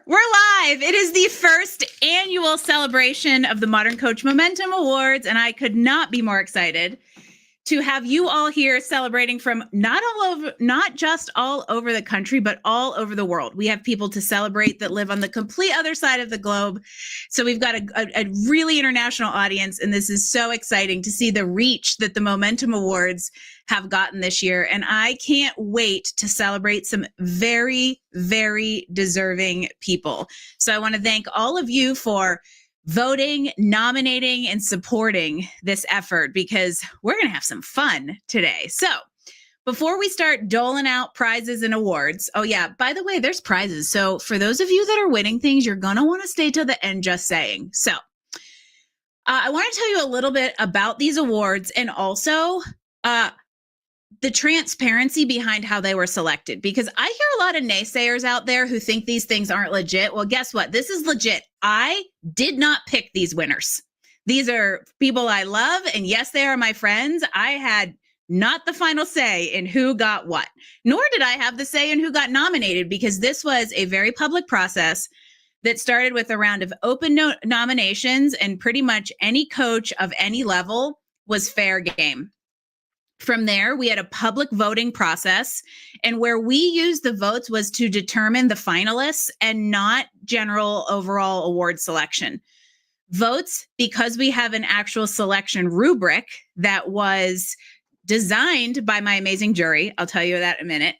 We're live. It is the first annual celebration of the Modern Coach Momentum Awards, and I could not be more excited to have you all here celebrating from not just all over the country, but all over the world. We have people to celebrate that live on the complete other side of the globe. So we've got a really international audience, and this is so exciting to see the reach that the Momentum Awards have gotten this year. And I can't wait to celebrate some very, very deserving people. So I want to thank all of you for voting, nominating, and supporting this effort, because we're going to have some fun today. So before we start doling out prizes and awards, oh yeah, by the way, there's prizes. So for those of you that are winning things, you're going to want to stay till the end, just saying. So I want to tell you a little bit about these awards, and also the transparency behind how they were selected, because I hear a lot of naysayers out there who think these things aren't legit. Well, guess what? This is legit. I did not pick these winners. These are people I love, and yes, they are my friends. I had not the final say in who got what, nor did I have the say in who got nominated, because this was a very public process that started with a round of open nominations, and pretty much any coach of any level was fair game. From there, we had a public voting process, and where we used the votes was to determine the finalists and not general overall award selection. Votes, because we have an actual selection rubric that was designed by my amazing jury, I'll tell you that in a minute,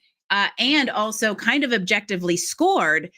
and also kind of objectively scored.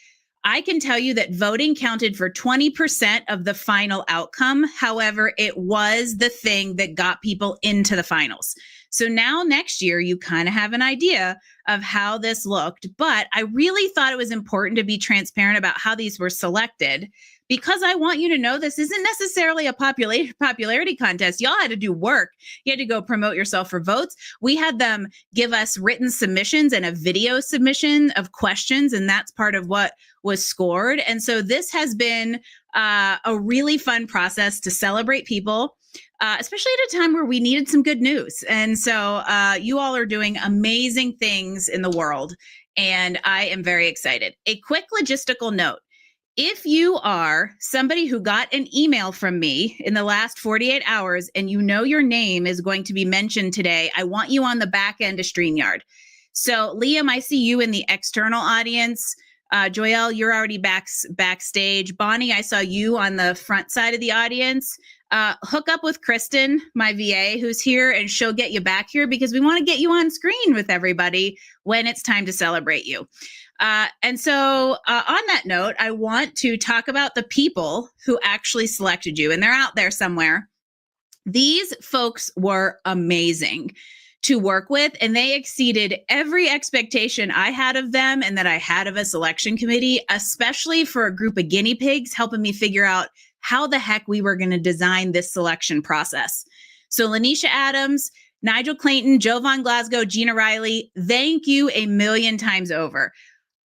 I can tell you that voting counted for 20% of the final outcome. However, it was the thing that got people into the finals. So now next year, you kind of have an idea of how this looked, but I really thought it was important to be transparent about how these were selected, because I want you to know this isn't necessarily a popularity contest. Y'all had to do work. You had to go promote yourself for votes. We had them give us written submissions and a video submission of questions, and that's part of what was scored. And so this has been a really fun process to celebrate people, especially at a time where we needed some good news. And so you all are doing amazing things in the world, and I am very excited. A quick logistical note. If you are somebody who got an email from me in the last 48 hours and you know your name is going to be mentioned today, I want you on the back end of StreamYard. So Liam, I see you in the external audience. Joelle, you're already backstage. Bonnie, I saw you on the front side of the audience. Hook up with Kristen, my VA, who's here, and she'll get you back here, because we want to get you on screen with everybody when it's time to celebrate you. And so on that note, I want to talk about the people who actually selected you, and they're out there somewhere. These folks were amazing to work with, and they exceeded every expectation I had of them and that I had of a selection committee, especially for a group of guinea pigs helping me figure out how the heck we were going to design this selection process. So Lanisha Adams, Nigel Clayton, Jovan Glasgow, Gina Riley, thank you a million times over.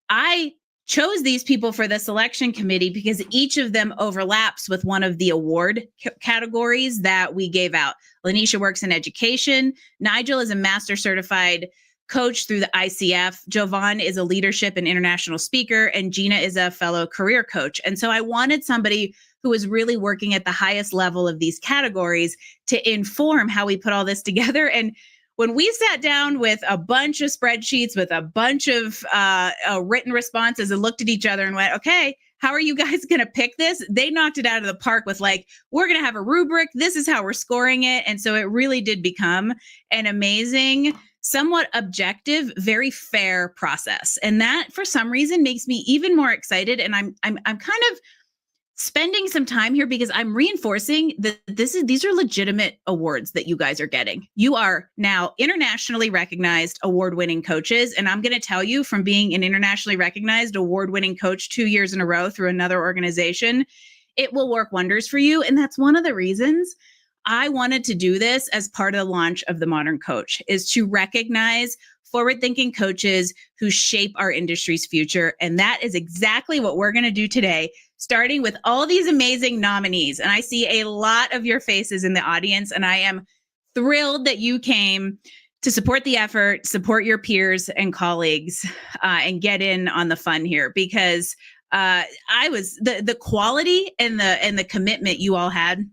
I chose these people for the selection committee because each of them overlaps with one of the award categories that we gave out. Lanisha works in education. Nigel is a master certified coach through the ICF. Jovan is a leadership and international speaker, and Gina is a fellow career coach. And so I wanted somebody who was really working at the highest level of these categories to inform how we put all this together. And when we sat down with a bunch of spreadsheets, with a bunch of written responses, and looked at each other and went, okay, how are you guys going to pick this? They knocked it out of the park with like, we're going to have a rubric. This is how we're scoring it. And so it really did become an amazing, somewhat objective, very fair process. And that, for some reason, makes me even more excited. And I'm kind of spending some time here because I'm reinforcing that these are legitimate awards that you guys are getting. You are now internationally recognized award-winning coaches. And I'm going to tell you, from being an internationally recognized award-winning coach 2 years in a row through another organization, it will work wonders for you. And that's one of the reasons I wanted to do this as part of the launch of The Modern Coach, is to recognize forward-thinking coaches who shape our industry's future. And that is exactly what we're going to do today, starting with all these amazing nominees. And I see a lot of your faces in the audience, and I am thrilled that you came to support the effort, support your peers and colleagues, and get in on the fun here, because I was the quality and the commitment you all had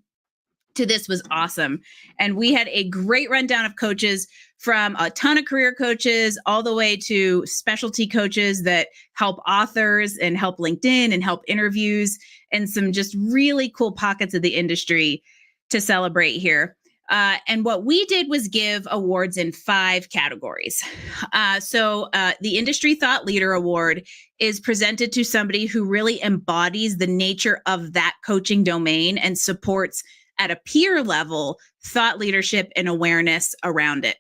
to this was awesome. And we had a great rundown of coaches, from a ton of career coaches all the way to specialty coaches that help authors and help LinkedIn and help interviews, and some just really cool pockets of the industry to celebrate here. And what we did was give awards in 5 categories. The Industry Thought Leader Award is presented to somebody who really embodies the nature of that coaching domain and supports at a peer level thought leadership and awareness around it.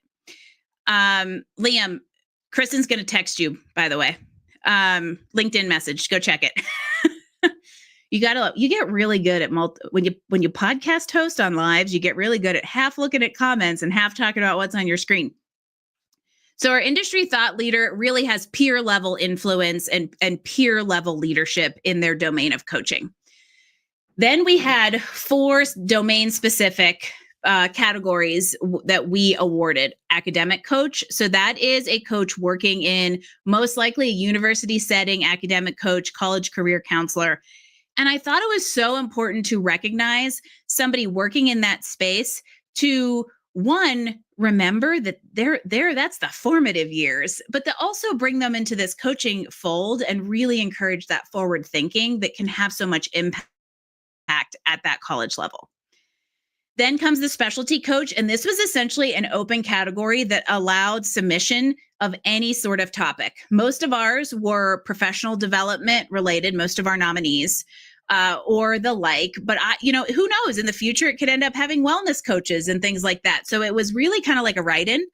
Liam, Kristen's going to text you, by the way. LinkedIn message, go check it. You get really good at when you podcast host on lives, you get really good at half looking at comments and half talking about what's on your screen. So our industry thought leader really has peer level influence and peer level leadership in their domain of coaching. Then we had 4 domain specific categories that we awarded. Academic coach. So that is a coach working in most likely a university setting, academic coach, college career counselor. And I thought it was so important to recognize somebody working in that space to, one, remember that that's the formative years, but to also bring them into this coaching fold and really encourage that forward thinking that can have so much impact at that college level. Then comes the specialty coach, and this was essentially an open category that allowed submission of any sort of topic. Most of ours were professional development related, most of our nominees, or the like. But who knows? In the future, it could end up having wellness coaches and things like that. So it was really kind of like a write-in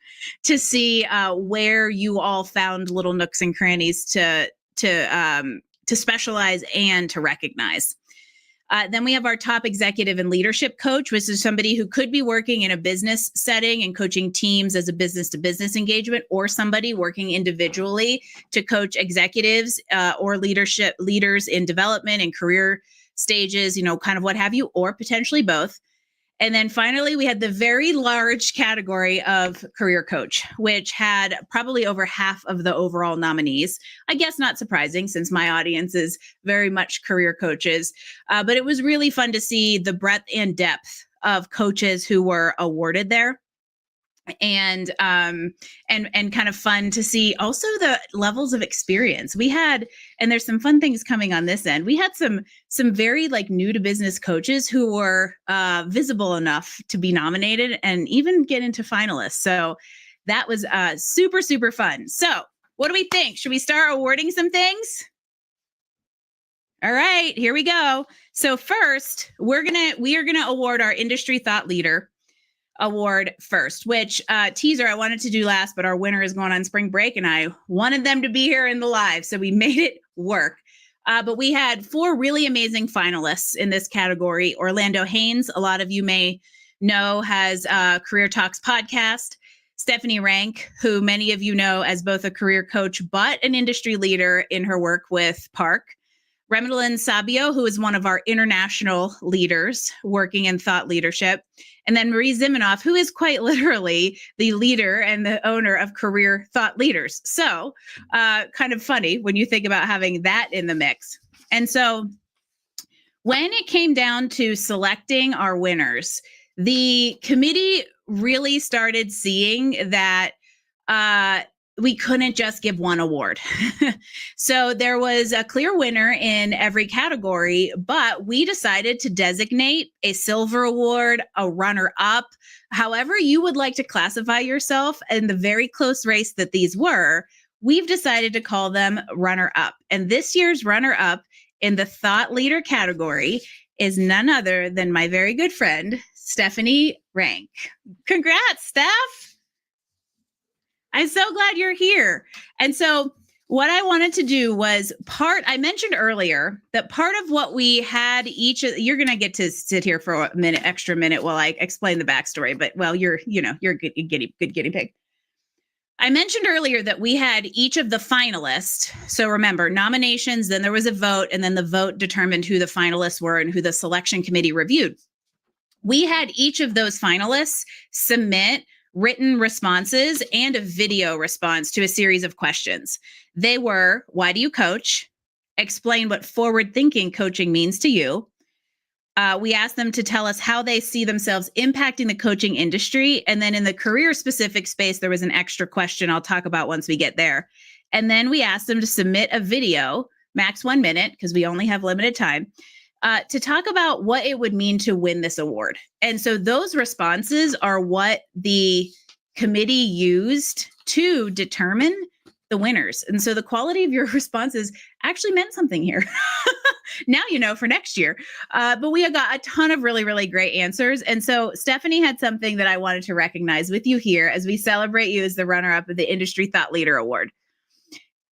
to see where you all found little nooks and crannies to specialize and to recognize. Then we have our top executive and leadership coach, which is somebody who could be working in a business setting and coaching teams as a business to business engagement, or somebody working individually to coach executives or leaders in development and career stages, kind of what have you, or potentially both. And then finally, we had the very large category of career coach, which had probably over half of the overall nominees. I guess not surprising, since my audience is very much career coaches. But it was really fun to see the breadth and depth of coaches who were awarded there. And kind of fun to see also the levels of experience we had. And there's some fun things coming on this end. We had some very new to business coaches who were visible enough to be nominated and even get into finalists. So that was super, super fun. So what do we think? Should we start awarding some things? All right, here we go. So first, we are gonna award our Industry Thought Leader Award first, which teaser I wanted to do last, but our winner is going on spring break and I wanted them to be here in the live, so we made it work. But we had 4 really amazing finalists in this category. Orlando Haynes, a lot of you may know, has a Career Talks podcast. Stephanie Rank, who many of you know as both a career coach but an industry leader in her work with Park. Remedlin Sabio, who is one of our international leaders working in thought leadership. And then Marie Zimenoff, who is quite literally the leader and the owner of Career Thought Leaders. So kind of funny when you think about having that in the mix. And so when it came down to selecting our winners, the committee really started seeing that we couldn't just give one award. So there was a clear winner in every category, but we decided to designate a silver award, a runner-up, however you would like to classify yourself in the very close race that these were. We've decided to call them runner-up. And this year's runner-up in the thought leader category is none other than my very good friend, Stephanie Rank. Congrats, Steph. I'm so glad you're here. And so what I wanted to do was I mentioned earlier that part of what we had you're going to get to sit here for a extra minute while I explain the backstory, but you're a good guinea pig. I mentioned earlier that we had each of the finalists. So remember, nominations, then there was a vote, and then the vote determined who the finalists were and who the selection committee reviewed. We had each of those finalists submit written responses and a video response to a series of questions. They were, why do you coach? explain what forward-thinking coaching means to you. We asked them to tell us how they see themselves impacting the coaching industry. And then in the career-specific space, there was an extra question I'll talk about once we get there. And then we asked them to submit a video, max 1 minute, because we only have limited time, to talk about what it would mean to win this award. And so those responses are what the committee used to determine the winners. And so the quality of your responses actually meant something here. Now you know for next year. But we have got a ton of really, really great answers. And so Stephanie had something that I wanted to recognize with you here as we celebrate you as the runner-up of the Industry Thought Leader Award.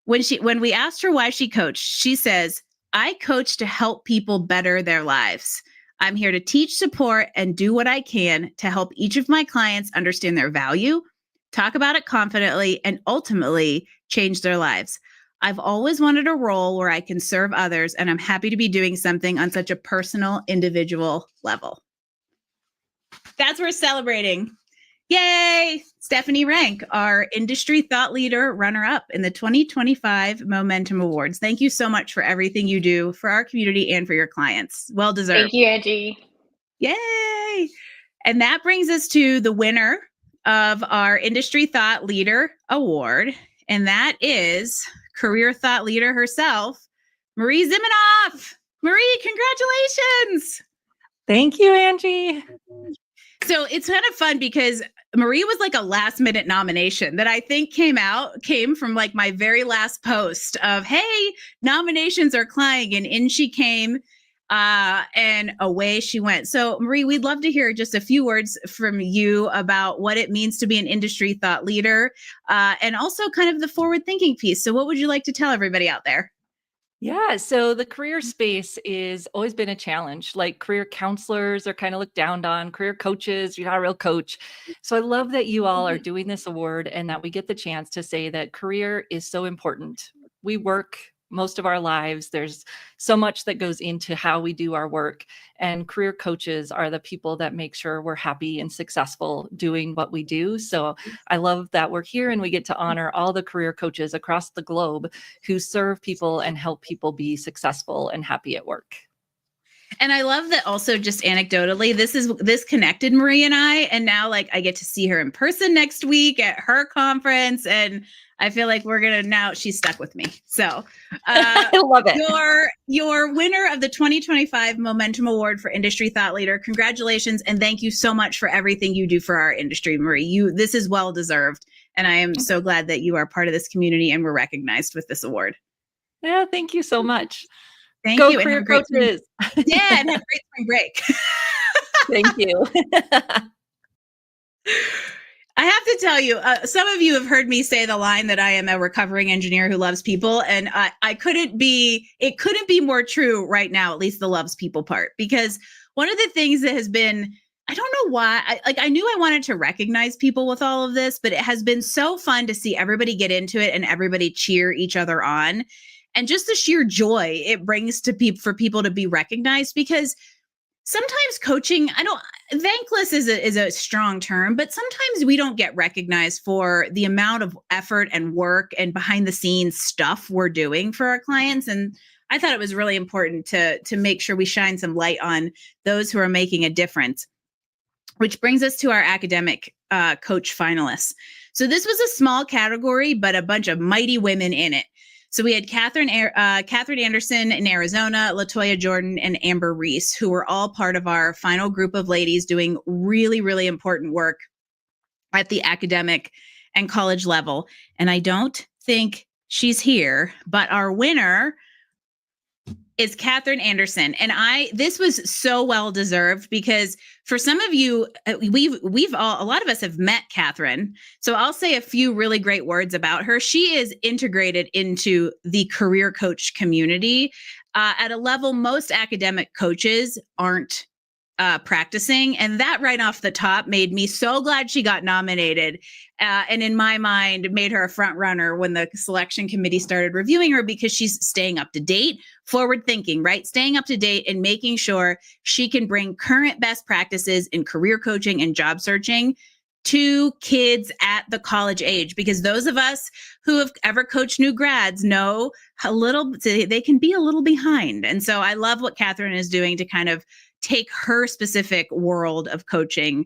When we asked her why she coached, she says, "I coach to help people better their lives. I'm here to teach, support, and do what I can to help each of my clients understand their value, talk about it confidently, and ultimately change their lives. I've always wanted a role where I can serve others, and I'm happy to be doing something on such a personal, individual level." That's what we're celebrating. Yay! Stephanie Rank, our Industry Thought Leader runner-up in the 2025 Momentum Awards. Thank you so much for everything you do for our community and for your clients. Well deserved. Thank you, Angie. Yay! And that brings us to the winner of our Industry Thought Leader Award, and that is Career Thought Leader herself, Marie Zimenoff. Marie, congratulations! Thank you, Angie. So it's kind of fun because Marie was like a last minute nomination that I think came from like my very last post of, hey, nominations are flying, and in she came. And away she went. So Marie, we'd love to hear just a few words from you about what it means to be an industry thought leader, and also kind of the forward thinking piece. So what would you like to tell everybody out there? Yeah, so the career space is always been a challenge. Like career counselors are kind of looked down on, career coaches, you're not a real coach. So I love that you all are doing this award and that we get the chance to say that career is so important. We work most of our lives. There's so much that goes into how we do our work, and career coaches are the people that make sure we're happy and successful doing what we do. So I love that we're here and we get to honor all the career coaches across the globe who serve people and help people be successful and happy at work. And I love that also, just anecdotally, this connected Marie and and now like I get to see her in person next week at her conference, and I feel like she's stuck with me. So I love it. Your winner of the 2025 Momentum Award for Industry Thought Leader, congratulations. And thank you so much for everything you do for our industry, Marie. This is well deserved. And I am so glad that you are part of this community and were recognized with this award. Yeah, thank you so much. Thank Go you. career coaches. Yeah, and have a great spring break. Thank you. I have to tell you, some of you have heard me say the line that I am a recovering engineer who loves people. And it couldn't be more true right now, at least the loves people part, because one of the things that has been, I don't know why, I knew I wanted to recognize people with all of this, but it has been so fun to see everybody get into it and everybody cheer each other on. And just the sheer joy it brings to people, for people to be recognized, because sometimes coaching, thankless is a strong term, but sometimes we don't get recognized for the amount of effort and work and behind the scenes stuff we're doing for our clients. And I thought it was really important to make sure we shine some light on those who are making a difference, which brings us to our academic coach finalists. So this was a small category, but a bunch of mighty women in it. So we had Catherine Anderson in Arizona, Latoya Jordan, and Amber Reese, who were all part of our final group of ladies doing really, really important work at the academic and college level. And I don't think she's here, but our winner is Catherine Anderson. And this was so well deserved, because for some of you, a lot of us have met Catherine. So I'll say a few really great words about her. She is integrated into the career coach community at a level most academic coaches aren't practicing. And that right off the top made me so glad she got nominated. And in my mind, made her a front runner when the selection committee started reviewing her, because she's staying up to date, forward thinking, right? Staying up to date and making sure she can bring current best practices in career coaching and job searching to kids at the college age, because those of us who have ever coached new grads know they can be a little behind. And so I love what Catherine is doing to kind of take her specific world of coaching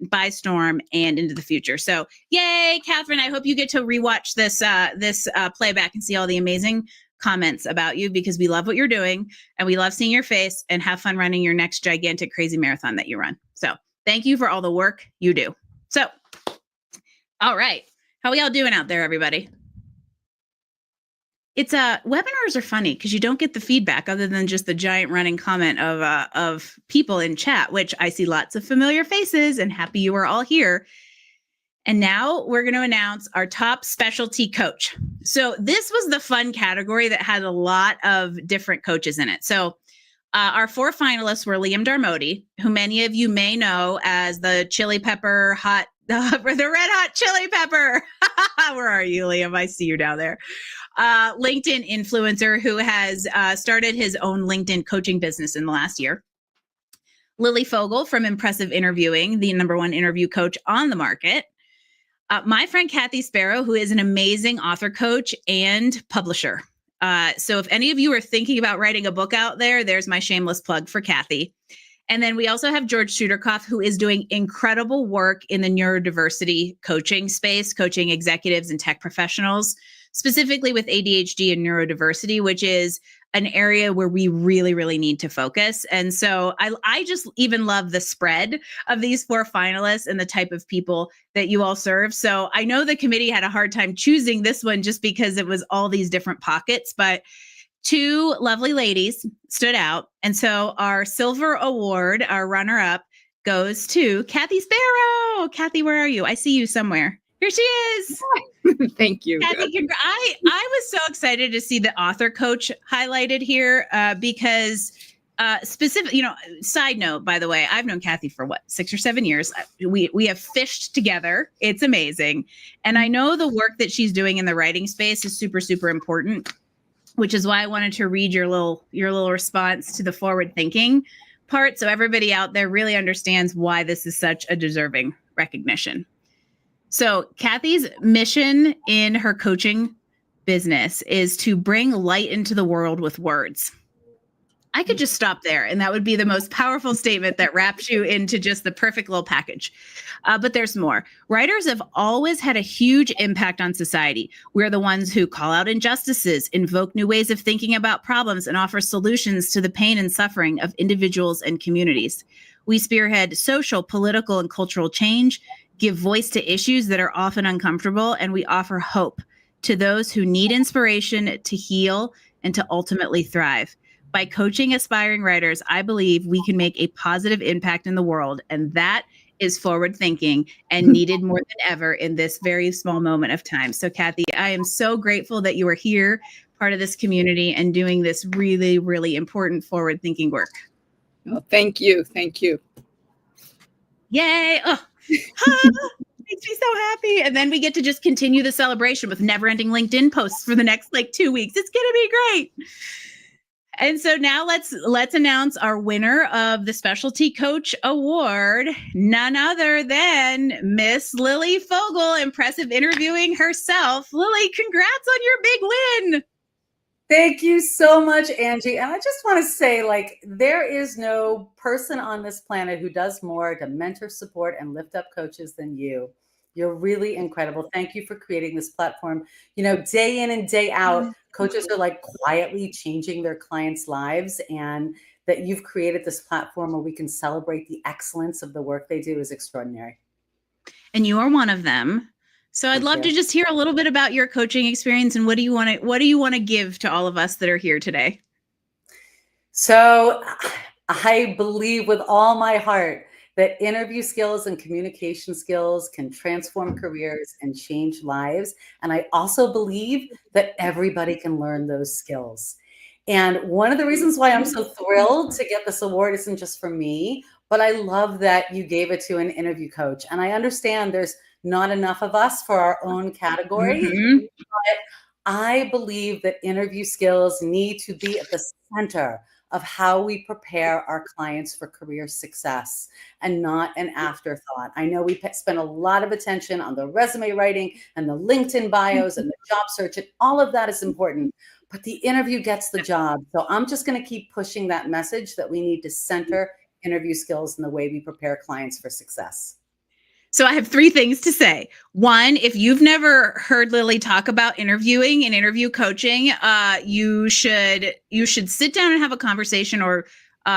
by storm and into the future. So yay, Catherine, I hope you get to rewatch this playback and see all the amazing comments about you, because we love what you're doing and we love seeing your face, and have fun running your next gigantic crazy marathon that you run. So thank you for all the work you do. So, all right. How we all doing out there, everybody? It's webinars are funny because you don't get the feedback other than just the giant running comment of people in chat, which I see lots of familiar faces, and happy you are all here. And now we're going to announce our top specialty coach. So this was the fun category that had a lot of different coaches in it. So our 4 finalists were Liam Darmody, who many of you may know as the chili pepper the red hot chili pepper. Where are you, Liam? I see you down there. LinkedIn influencer who has started his own LinkedIn coaching business in the last year. Lily Fogel from Impressive Interviewing, the #1 interview coach on the market. My friend Kathy Sparrow, who is an amazing author coach and publisher. So if any of you are thinking about writing a book out there, there's my shameless plug for Kathy. And then we also have George Schuderkoff, who is doing incredible work in the neurodiversity coaching space, coaching executives and tech professionals, specifically with ADHD and neurodiversity, which is an area where we really, really need to focus. And so I just even love the spread of these 4 finalists and the type of people that you all serve. So I know the committee had a hard time choosing this one just because it was all these different pockets, but 2 lovely ladies stood out. And so our silver award, our runner-up, goes to Kathy Sparrow. Kathy, where are you? I see you somewhere. Here she is. Thank you. Kathy, I was so excited to see the author coach highlighted here because specific, side note, by the way, I've known Kathy for 6 or 7 years. We have fished together. It's amazing. And I know the work that she's doing in the writing space is super, super important, which is why I wanted to read your little response to the forward thinking part. So everybody out there really understands why this is such a deserving recognition. So Kathy's mission in her coaching business is to bring light into the world with words. I could just stop there, and that would be the most powerful statement that wraps you into just the perfect little package. But there's more. Writers have always had a huge impact on society. We're the ones who call out injustices, invoke new ways of thinking about problems, and offer solutions to the pain and suffering of individuals and communities. We spearhead social, political, and cultural change, give voice to issues that are often uncomfortable, and we offer hope to those who need inspiration to heal and to ultimately thrive. By coaching aspiring writers, I believe we can make a positive impact in the world, and that is forward thinking and needed more than ever in this very small moment of time. So Kathy, I am so grateful that you are here, part of this community, and doing this really, really important forward thinking work. Oh, thank you. Thank you. Yay. Oh. Makes me so happy. And then we get to just continue the celebration with never-ending LinkedIn posts for the next 2 weeks. It's going to be great. And so now let's announce our winner of the Specialty Coach Award, none other than Miss Lily Fogel, Impressive Interviewing herself. Lily, congrats on your big win. Thank you so much, Angie. And I just want to say, there is no person on this planet who does more to mentor, support, and lift up coaches than you. You're really incredible. Thank you for creating this platform. Day in and day out, coaches are quietly changing their clients' lives, and that you've created this platform where we can celebrate the excellence of the work they do is extraordinary. And you are one of them. So I'd love to just hear a little bit about your coaching experience and what do you want to give to all of us that are here today? So I believe with all my heart that interview skills and communication skills can transform careers and change lives. And I also believe that everybody can learn those skills. And one of the reasons why I'm so thrilled to get this award isn't just for me, but I love that you gave it to an interview coach. And I understand there's not enough of us for our own category, but I believe that interview skills need to be at the center of how we prepare our clients for career success and not an afterthought. I know we spend a lot of attention on the resume writing and the LinkedIn bios and the job search, and all of that is important, but the interview gets the job. So I'm just going to keep pushing that message that we need to center interview skills in the way we prepare clients for success. So I have 3 things to say. One, if you've never heard Lily talk about interviewing and interview coaching, you should sit down and have a conversation, or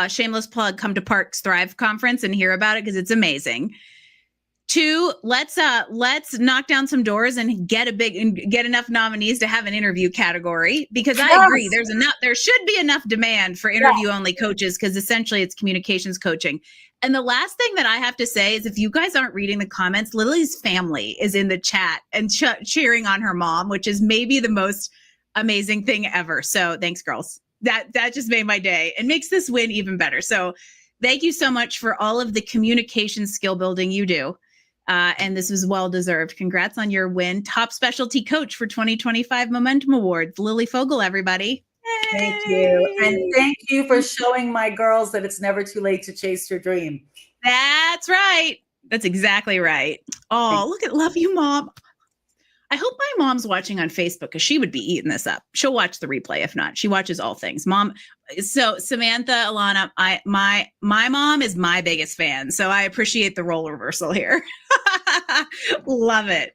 shameless plug, come to Parks Thrive conference and hear about it because it's amazing. 2, let's knock down some doors and get enough nominees to have an interview category, because I agree there should be enough demand for interview only coaches, because essentially it's communications coaching. And the last thing that I have to say is, if you guys aren't reading the comments, Lily's family is in the chat and cheering on her mom, which is maybe the most amazing thing ever. So thanks, girls. That just made my day and makes this win even better. So thank you so much for all of the communication skill building you do. And this was well-deserved. Congrats on your win. Top specialty coach for 2025 Momentum Awards, Lily Fogel, everybody. Thank you. And thank you for showing my girls that it's never too late to chase your dream. That's right. That's exactly right. Oh, love you, Mom. I hope my mom's watching on Facebook, because she would be eating this up. She'll watch the replay. If not, she watches all things. Mom. So Samantha, Alana, my mom is my biggest fan. So I appreciate the role reversal here. Love it.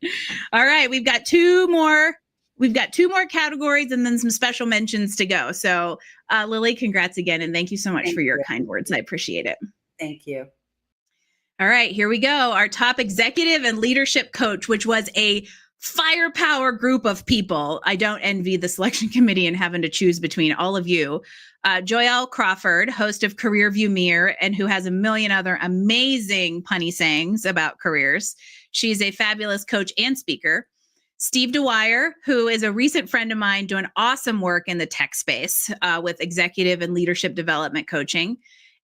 All right. We've got two more categories and then some special mentions to go. So Lily, congrats again. And thank you so much for your kind words. I appreciate it. Thank you. All right, here we go. Our top executive and leadership coach, which was a firepower group of people. I don't envy the selection committee and having to choose between all of you. Joelle Crawford, host of Career View Mirror, and who has a million other amazing punny sayings about careers. She's a fabulous coach and speaker. Steve Dwyer, who is a recent friend of mine doing awesome work in the tech space with executive and leadership development coaching.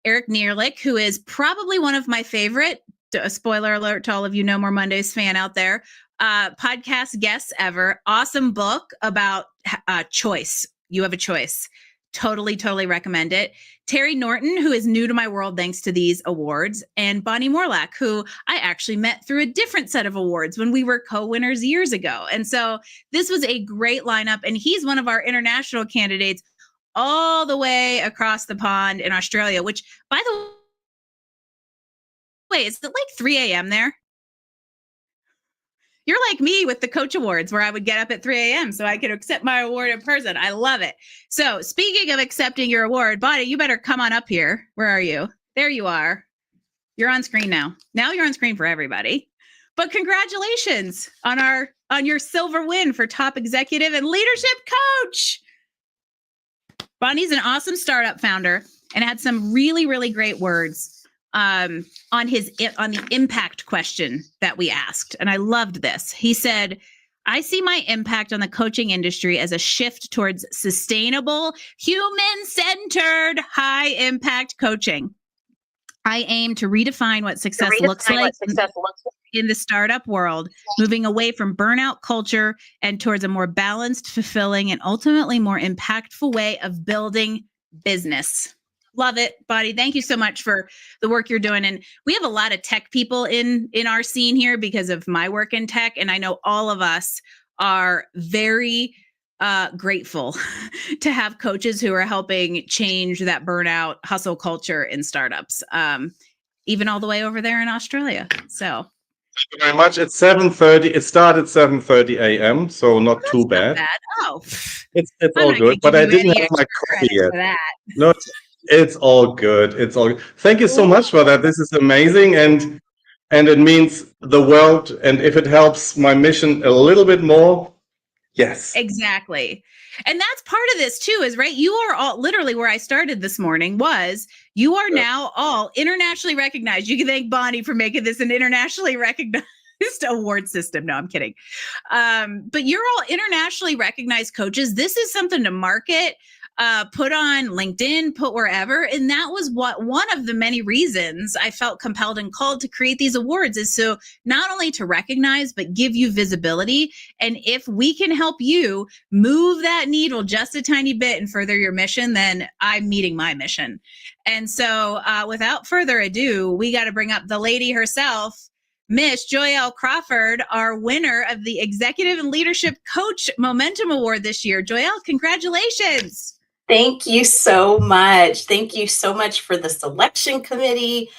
Eric Neerlich, who is probably one of my favorite, spoiler alert to all of you No More Mondays fan out there, podcast guests ever. Awesome book about choice. You have a choice. Totally recommend it. Terry Norton, who is new to my world thanks to these awards, and Bonnie Morlack, who I actually met through a different set of awards when we were co-winners years ago. And so this was a great lineup, and he's one of our international candidates all the way across the pond in Australia, which, by the way, is it like 3 a.m. there? You're like me with the coach awards, where I would get up at 3 a.m. so I could accept my award in person. I love it. So speaking of accepting your award, Bonnie, you better come on up here. Where are you? There you are. You're on screen now. Now you're on screen for everybody. But congratulations on your silver win for top executive and leadership coach. Bonnie's an awesome startup founder and had some really great words on the impact question that we asked. And I loved this. He said, I see my impact on the coaching industry as a shift towards sustainable, human-centered, high-impact coaching. I aim to redefine what success looks like in the startup world, moving away from burnout culture and towards a more balanced, fulfilling, and ultimately more impactful way of building business. Love it, Bonnie. Thank you so much for the work you're doing. And we have a lot of tech people in our scene here because of my work in tech. And I know all of us are very grateful to have coaches who are helping change that burnout hustle culture in startups, even all the way over there in Australia. So thank you very much. It's 7:30. It started 7:30 a.m., so not too bad. Oh, It's all good, but I didn't have my coffee yet. No, it's all good. It's all good. Thank you so much for that. This is amazing, and it means the world. And if it helps my mission a little bit more, yes. Exactly. And that's part of this too, is right. You are all literally where I started this morning was you are now all internationally recognized. You can thank Bonnie for making this an internationally recognized award system. No, I'm kidding. But you're all internationally recognized coaches. This is something to market. put on LinkedIn, put wherever. And that was one of the many reasons I felt compelled and called to create these awards, is so not only to recognize, but give you visibility. And if we can help you move that needle just a tiny bit and further your mission, then I'm meeting my mission. And so without further ado, we got to bring up the lady herself, Miss Joyelle Crawford, our winner of the Executive and Leadership Coach Momentum Award this year. Joyelle, congratulations. Thank you so much. Thank you so much for the selection committee.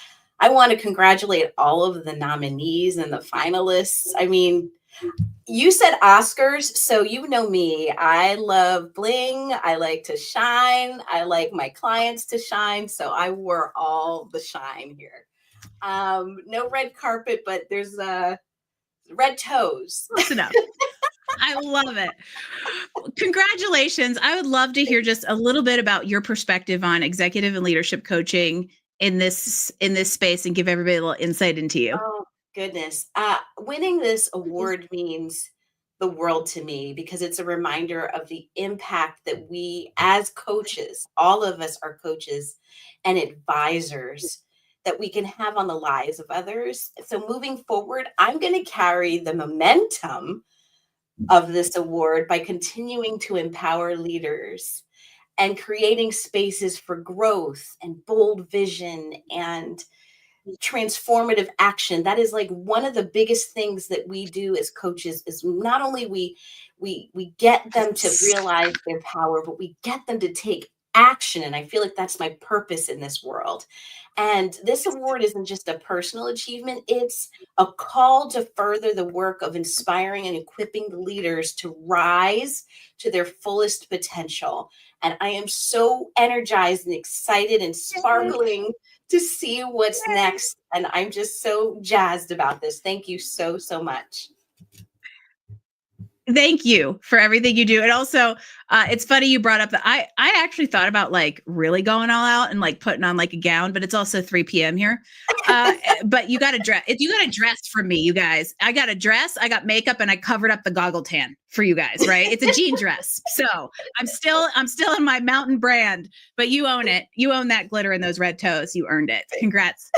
I want to congratulate all of the nominees and the finalists. I mean, you said Oscars, so you know me. I love bling. I like to shine. I like my clients to shine. So I wore all the shine here. No red carpet, but there's red toes. Close enough. I love it. Congratulations. I would love to hear just a little bit about your perspective on executive and leadership coaching in this space, and give everybody a little insight into you. Oh, goodness. Winning this award means the world to me, because it's a reminder of the impact that we as coaches, all of us are coaches and advisors, that we can have on the lives of others. So moving forward, I'm going to carry the momentum of this award by continuing to empower leaders and creating spaces for growth and bold vision and transformative action. That is like one of the biggest things that we do as coaches, is not only we get them to realize their power, but we get them to take action. And I feel like that's my purpose in this world. And this award isn't just a personal achievement. It's a call to further the work of inspiring and equipping the leaders to rise to their fullest potential. And I am so energized and excited and sparkling to see what's next. And I'm just so jazzed about this. Thank you so, so much. Thank you for everything you do. And also, it's funny you brought up that I actually thought about like really going all out and like putting on like a gown, but it's also 3 p.m. here. But you got to dress. You got to dress for me, you guys. I got a dress, I got makeup, and I covered up the goggle tan for you guys. Right? It's a jean dress. So I'm still in my mountain brand, but you own it. You own that glitter and those red toes. You earned it. Congrats.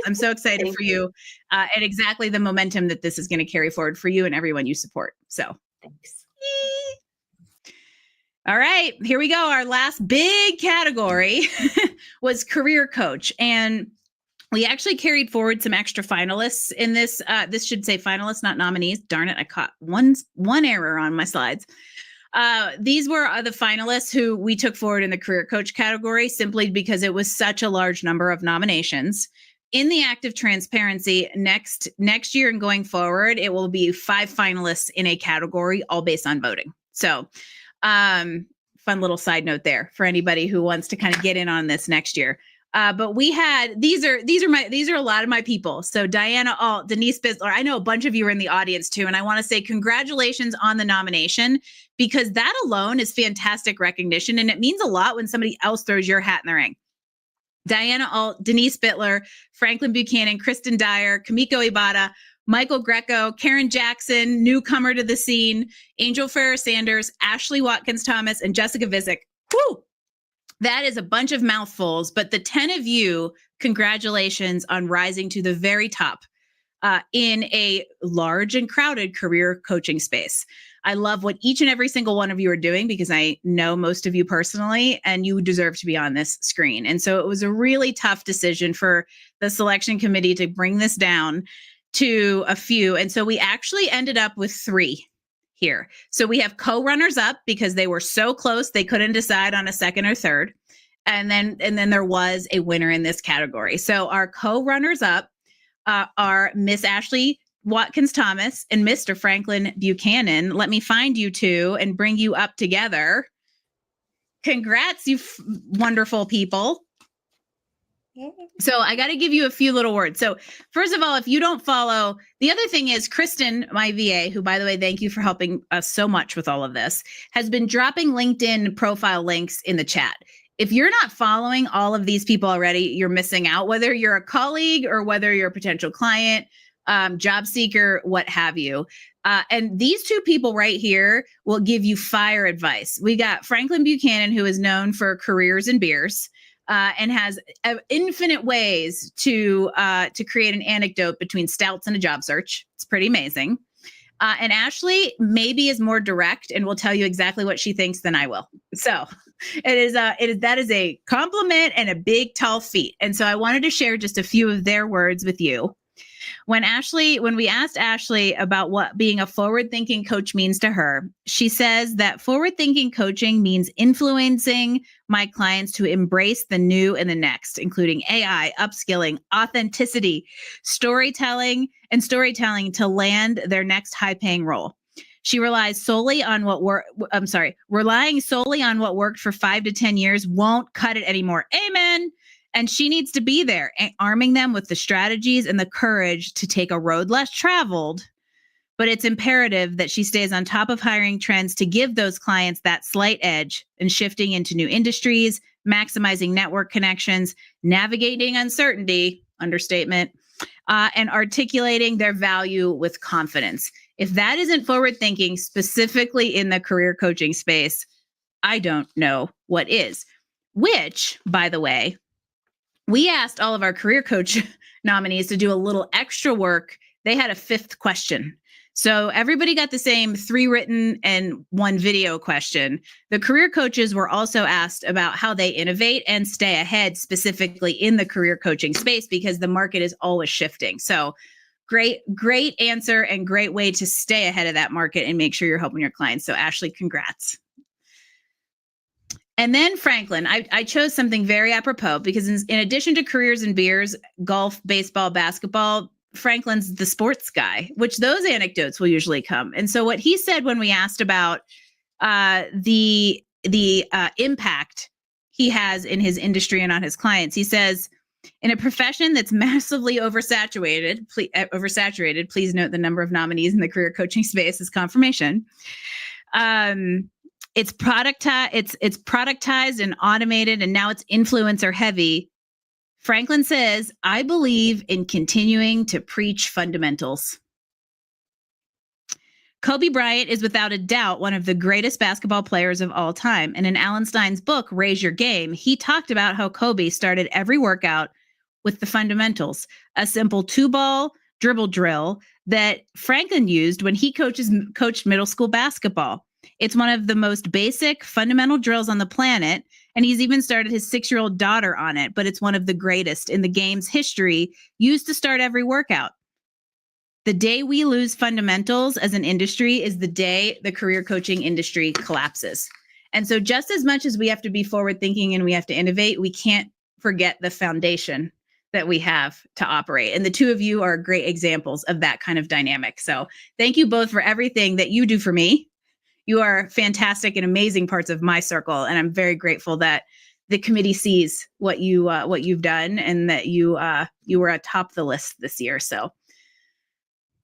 I'm so excited for you. And exactly the momentum that this is going to carry forward for you and everyone you support. So Thanks. All right, here we go. Our last big category was career coach. And we actually carried forward some extra finalists in this. This should say finalists, not nominees. Darn it, I caught one error on my slides. These were the finalists who we took forward in the career coach category, simply because it was such a large number of nominations. In the act of transparency, next year and going forward, it will be 5 finalists in a category, all based on voting. So fun little side note there for anybody who wants to kind of get in on this next year. But we had, these are a lot of my people. So Diana Alt, Denise Bittler, I know a bunch of you are in the audience too. And I want to say congratulations on the nomination, because that alone is fantastic recognition. And it means a lot when somebody else throws your hat in the ring. Diana Alt, Denise Bittler, Franklin Buchanan, Kristen Dyer, Kamiko Ibata, Michael Greco, Karen Jackson, newcomer to the scene, Angel Ferrer-Sanders, Ashley Watkins-Thomas, and Jessica Visick. Whew! That is a bunch of mouthfuls, but the 10 of you, congratulations on rising to the very top in a large and crowded career coaching space. I love what each and every single one of you are doing, because I know most of you personally, and you deserve to be on this screen. And so it was a really tough decision for the selection committee to bring this down to a few. And so we actually ended up with 3 here. So we have co-runners up because they were so close they couldn't decide on a second or third. And then there was a winner in this category. So our co-runners up are Miss Ashley Watkins-Thomas and Mr. Franklin Buchanan. Let me find you two and bring you up together. Congrats, you wonderful people. So I got to give you a few little words. So first of all, if you don't follow, the other thing is Kristen, my VA, who, by the way, thank you for helping us so much with all of this, has been dropping LinkedIn profile links in the chat. If you're not following all of these people already, you're missing out, whether you're a colleague or whether you're a potential client, job seeker, what have you. And these two people right here will give you fire advice. We got Franklin Buchanan, who is known for careers and beers, and has infinite ways to create an anecdote between stouts and a job search. It's pretty amazing. And Ashley maybe is more direct and will tell you exactly what she thinks than I will. So that is a compliment and a big tall feat. And so I wanted to share just a few of their words with you. When we asked Ashley about what being a forward-thinking coach means to her, she says that forward-thinking coaching means influencing my clients to embrace the new and the next, including AI, upskilling, authenticity, storytelling to land their next high-paying role. She relying solely on what worked for 5 to 10 years won't cut it anymore. Amen. And she needs to be there, arming them with the strategies and the courage to take a road less traveled. But it's imperative that she stays on top of hiring trends to give those clients that slight edge in shifting into new industries, maximizing network connections, navigating uncertainty, understatement, and articulating their value with confidence. If that isn't forward thinking, specifically in the career coaching space, I don't know what is. Which, by the way, we asked all of our career coach nominees to do a little extra work. They had a 5th question. So everybody got the same 3 written and 1 video question. The career coaches were also asked about how they innovate and stay ahead, specifically in the career coaching space, because the market is always shifting. So great answer and great way to stay ahead of that market and make sure you're helping your clients. So Ashley, congrats. And then Franklin, I chose something very apropos because in addition to careers and beers, golf, baseball, basketball, Franklin's the sports guy, which those anecdotes will usually come. And so what he said when we asked about the impact he has in his industry and on his clients, he says, in a profession that's massively oversaturated, please note the number of nominees in the career coaching space is confirmation. It's productized and automated, and now it's influencer heavy. Franklin says, I believe in continuing to preach fundamentals. Kobe Bryant is without a doubt one of the greatest basketball players of all time. And in Alan Stein's book, Raise Your Game, he talked about how Kobe started every workout with the fundamentals, a simple 2-ball dribble drill that Franklin used when he coached middle school basketball. It's one of the most basic fundamental drills on the planet, and he's even started his 6-year-old daughter on it, but it's one of the greatest in the game's history, used to start every workout. The day we lose fundamentals as an industry is the day the career coaching industry collapses. And so just as much as we have to be forward thinking and we have to innovate, we can't forget the foundation that we have to operate. And the two of you are great examples of that kind of dynamic. So thank you both for everything that you do for me. You are fantastic and amazing parts of my circle. And I'm very grateful that the committee sees what you've done and that you were atop the list this year. So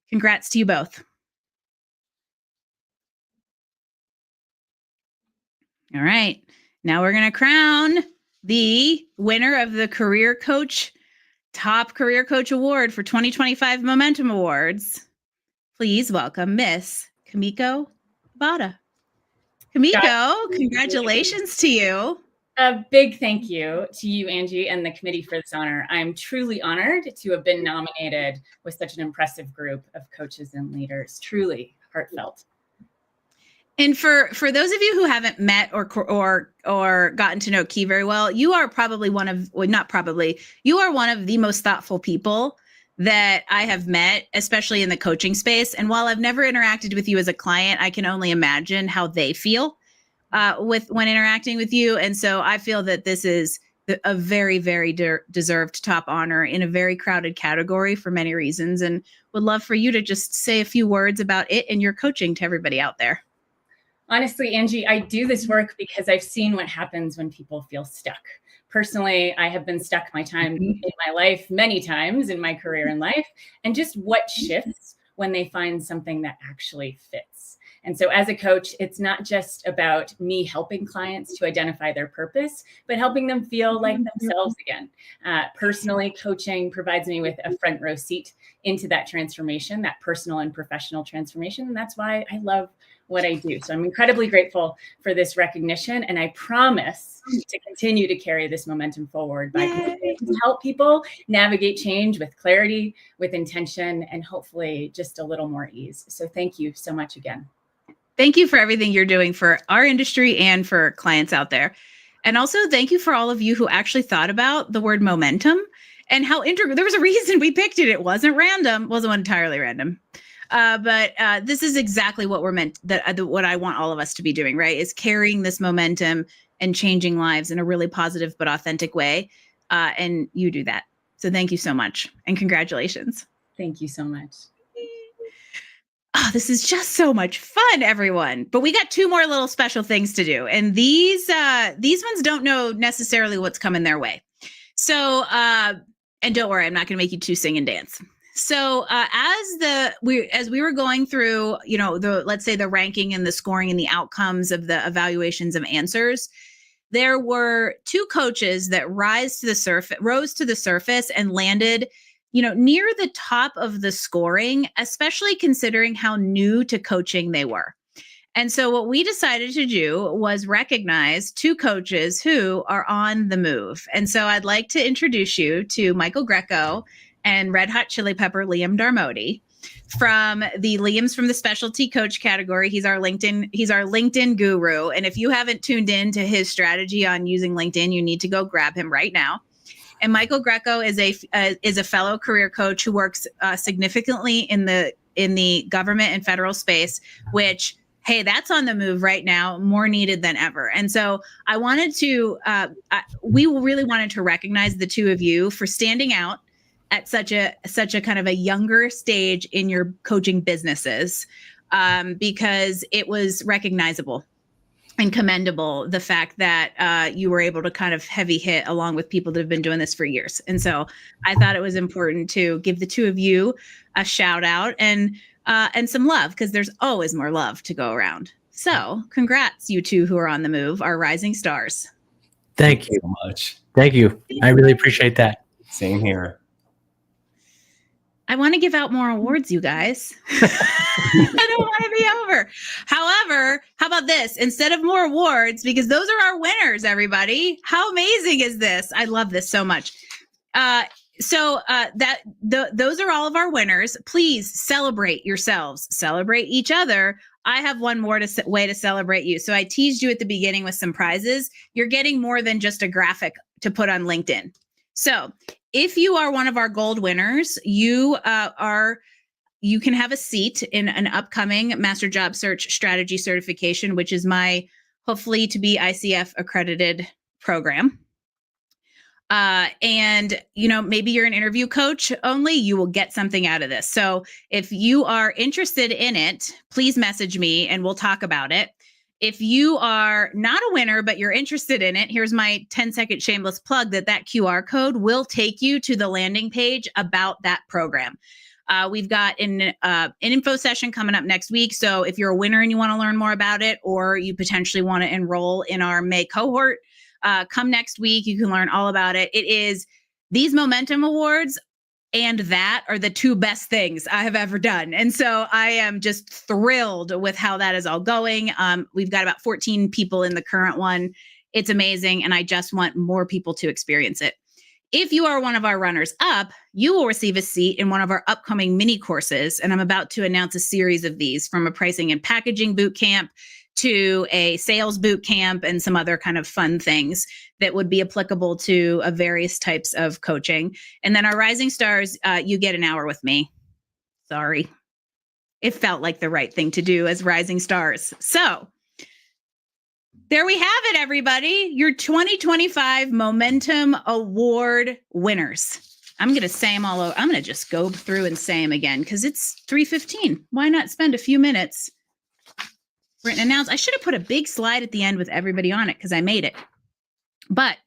congrats to you both. All right. Now we're going to crown the winner of the Top Career Coach Award for 2025 Momentum Awards. Please welcome Miss Kamiko Bada. Kamiko, congratulations to you. A big thank you to you, Angie, and the committee for this honor. I'm truly honored to have been nominated with such an impressive group of coaches and leaders. Truly heartfelt. And for those of you who haven't met or gotten to know Key very well, you are probably one of the most thoughtful people that I have met, especially in the coaching space. And while I've never interacted with you as a client, I can only imagine how they feel when interacting with you. And so I feel that this is a very, very deserved top honor in a very crowded category for many reasons, and would love for you to just say a few words about it and your coaching to everybody out there. Honestly, Angie, I do this work because I've seen what happens when people feel stuck. Personally, I have been stuck in my life many times in my career and life, and just what shifts when they find something that actually fits. And so as a coach, it's not just about me helping clients to identify their purpose, but helping them feel like themselves again. Personally, coaching provides me with a front row seat into that transformation, that personal and professional transformation. And that's why I love what I do. So I'm incredibly grateful for this recognition. And I promise to continue to carry this momentum forward by continuing to help people navigate change with clarity, with intention, and hopefully just a little more ease. So thank you so much again. Thank you for everything you're doing for our industry and for clients out there. And also thank you for all of you who actually thought about the word momentum and how there was a reason we picked it. It wasn't random, wasn't entirely random. But this is exactly what we're meant, what I want all of us to be doing, right? Is carrying this momentum and changing lives in a really positive but authentic way. And you do that. So thank you so much. And congratulations. Thank you so much. Oh, this is just so much fun, everyone. But we got 2 more little special things to do. And these ones don't know necessarily what's coming their way. So, and don't worry, I'm not going to make you 2 sing and dance. So as we were going through, let's say the ranking and the scoring and the outcomes of the evaluations of answers, there were 2 coaches that rose to the surface and landed, near the top of the scoring, especially considering how new to coaching they were. And so what we decided to do was recognize 2 coaches who are on the move. And so I'd like to introduce you to Michael Greco and Red Hot Chili Pepper Liam Darmody from the Liam's from the specialty coach category. He's our LinkedIn guru. And if you haven't tuned in to his strategy on using LinkedIn, you need to go grab him right now. And Michael Greco is a fellow career coach who works significantly in the government and federal space, which, hey, that's on the move right now, more needed than ever. And so I wanted to, we really wanted to recognize the 2 of you for standing out at such a kind of a younger stage in your coaching businesses, because it was recognizable and commendable, the fact that you were able to kind of heavy hit along with people that have been doing this for years. And so I thought it was important to give the 2 of you a shout out and some love, because there's always more love to go around. So congrats, you 2 who are on the move, our rising stars. Thank you so much. Thank you. I really appreciate that. Same here. I want to give out more awards, you guys. I don't want to be over. However, how about this? Instead of more awards, because those are our winners, everybody. How amazing is this? I love this so much. Those are all of our winners. Please celebrate yourselves. Celebrate each other. I have one more way to celebrate you. So I teased you at the beginning with some prizes. You're getting more than just a graphic to put on LinkedIn. So if you are one of our gold winners, you can have a seat in an upcoming Master Job Search Strategy certification, which is my hopefully to be ICF accredited program. And maybe you're an interview coach only, you will get something out of this. So if you are interested in it, please message me and we'll talk about it. If you are not a winner, but you're interested in it, here's my 10-second shameless plug that QR code will take you to the landing page about that program. We've got an info session coming up next week. So if you're a winner and you want to learn more about it, or you potentially want to enroll in our May cohort, come next week. You can learn all about it. It is these Momentum Awards and that are the 2 best things I have ever done. And so I am just thrilled with how that is all going. We've got about 14 people in the current one. It's amazing. And I just want more people to experience it. If you are one of our runners up, you will receive a seat in one of our upcoming mini courses. And I'm about to announce a series of these, from a pricing and packaging boot camp to a sales boot camp and some other kind of fun things that would be applicable to various types of coaching. And then our rising stars, you get an hour with me. Sorry. It felt like the right thing to do as rising stars. So there we have it, everybody. Your 2025 Momentum Award winners. I'm going to say them all over. I'm going to just go through and say them again because it's 3:15. Why not spend a few minutes written announced? I should have put a big slide at the end with everybody on it because I made it. But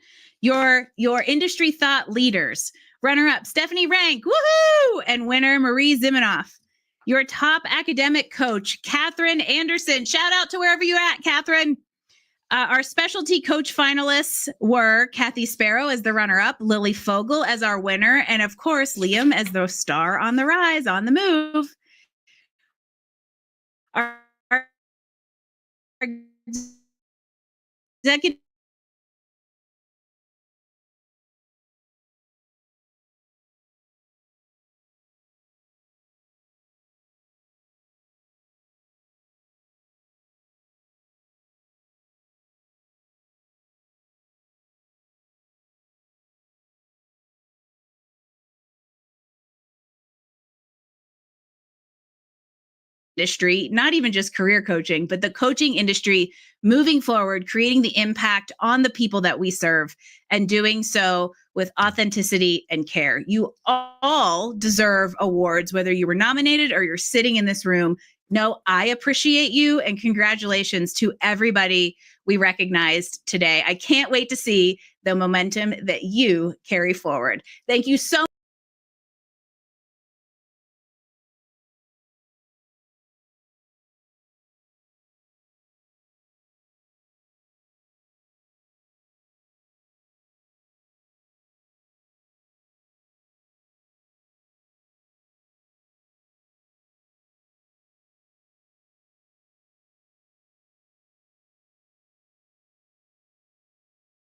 your industry thought leaders, runner-up Stephanie Rank, woohoo, and winner Marie Zimenoff. Your top academic coach, Catherine Anderson. Shout out to wherever you're at, Catherine. Our specialty coach finalists were Kathy Sparrow as the runner-up, Lily Fogel as our winner, and of course, Liam as the star on the rise, on the move. Our executive industry, not even just career coaching, but the coaching industry moving forward, creating the impact on the people that we serve, and doing so with authenticity and care. You all deserve awards, whether you were nominated or you're sitting in this room. No, I appreciate you, and congratulations to everybody we recognized today. I can't wait to see the momentum that you carry forward. Thank you so